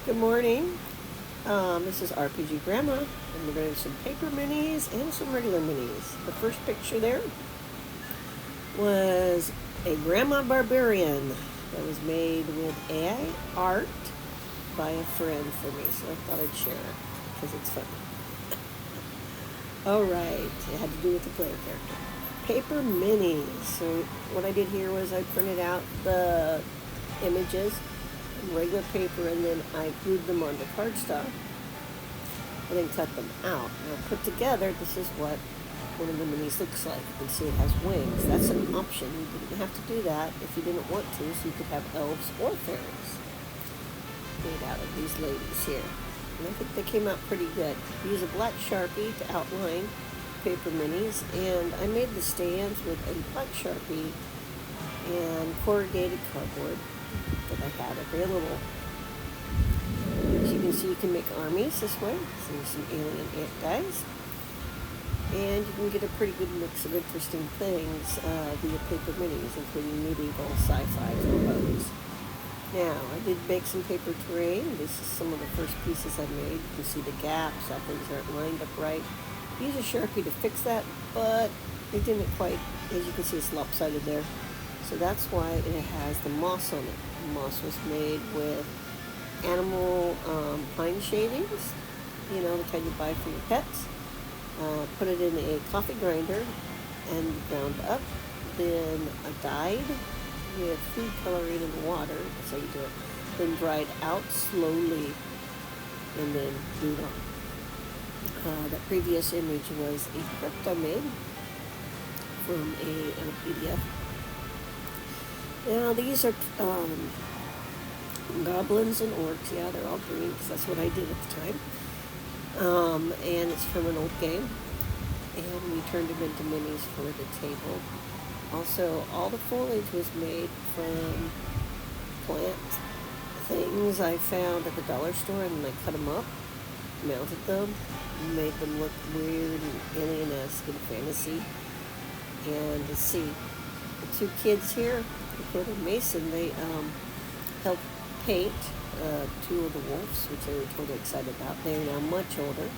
Good morning. This is RPG Grandma, and we're going to do some paper minis and some regular minis. The first picture there was a Grandma Barbarian that was made with AI art by a friend for me, so I thought I'd share it because it's fun. All right, it had to do with the player character. Paper minis. So what I did here was I printed out the images in regular paper, and then I glued them onto cardstock and then cut them out. Now put together, this is what one of the minis looks like. You can see it has wings. That's an option. You didn't have to do that if you didn't want to, so you could have elves or fairies made out of these ladies here. And I think they came out pretty good. I use a black Sharpie to outline paper minis, and I made the stands with a black Sharpie and corrugated cardboard that I had available. As you can see, you can make armies this way. So there's some alien ant guys. And you can get a pretty good mix of interesting things via paper minis, including medieval, sci-fi, robots. Now, I did bake some paper terrain. This is some of the first pieces I made. You can see the gaps, how things aren't lined up right. Use a Sharpie to fix that, but it didn't quite. As you can see, it's lopsided there. So that's why it has the moss on it. The moss was made with animal pine shavings, you know, the kind you buy for your pets. Put it in a coffee grinder and ground up. Then I dyed with food coloring in the water. That's how you do it. Then dried out slowly and then glued on. That previous image was a script I made from a PDF. Now these are goblins and orcs. Yeah, they're all green because that's what I did at the time. And it's from an old game. And we turned them into minis for the table. Also, all the foliage was made from plant things I found at the dollar store, and I cut them up, mounted them, made them look weird and alien-esque and fantasy. And to see the two kids here, Dakota and Mason, they helped paint two of the wolves, which they were totally excited about. They are now much older.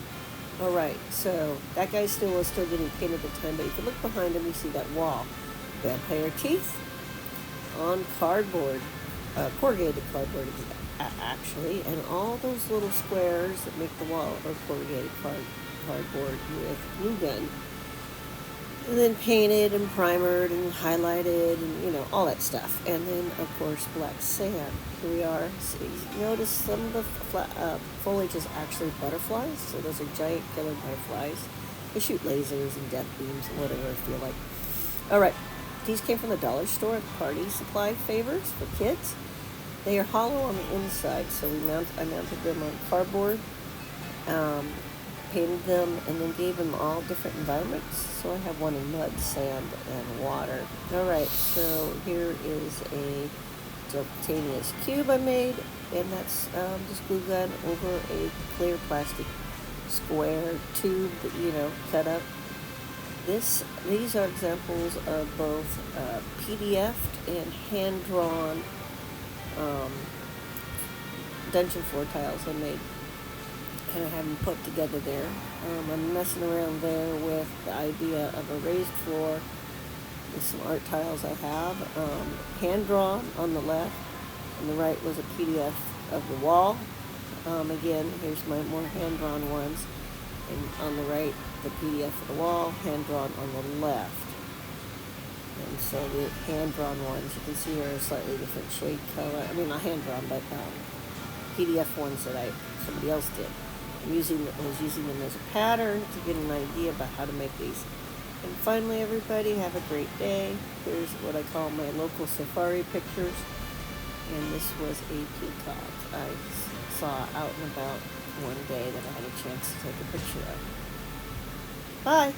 All right, so that guy was still getting painted at the time, but if you look behind him, you see that wall. Vampire teeth on cardboard, corrugated cardboard actually, and all those little squares that make the wall are corrugated cardboard with glue gun. And then painted and primered and highlighted and, you know, all that stuff. And then, of course, black sand. Here we are. So you notice some of the foliage is actually butterflies. So those are giant killer butterflies. They shoot lasers and death beams and whatever I feel like. All right. These came from the dollar store, party supply favors for kids. They are hollow on the inside, so I mounted them on cardboard. Painted them, and then gave them all different environments. So I have one in mud, sand, and water. Alright, so here is a Deltanius cube I made, and that's just glue gun over a clear plastic square tube that, you know, cut up. These are examples of both PDF'd and hand-drawn dungeon floor tiles I made. And I have them put together there. I'm messing around there with the idea of a raised floor with some art tiles I have. Hand-drawn on the left, and the right was a PDF of the wall. Again, here's my more hand-drawn ones. And on the right, the PDF of the wall, hand-drawn on the left. And so the hand-drawn ones, you can see are a slightly different shade color. I mean, not hand-drawn, but PDF ones that somebody else did. I was using them as a pattern to get an idea about how to make these. And finally, everybody, have a great day. Here's what I call my local safari pictures. And this was a peacock I saw out and about one day that I had a chance to take a picture of. Bye!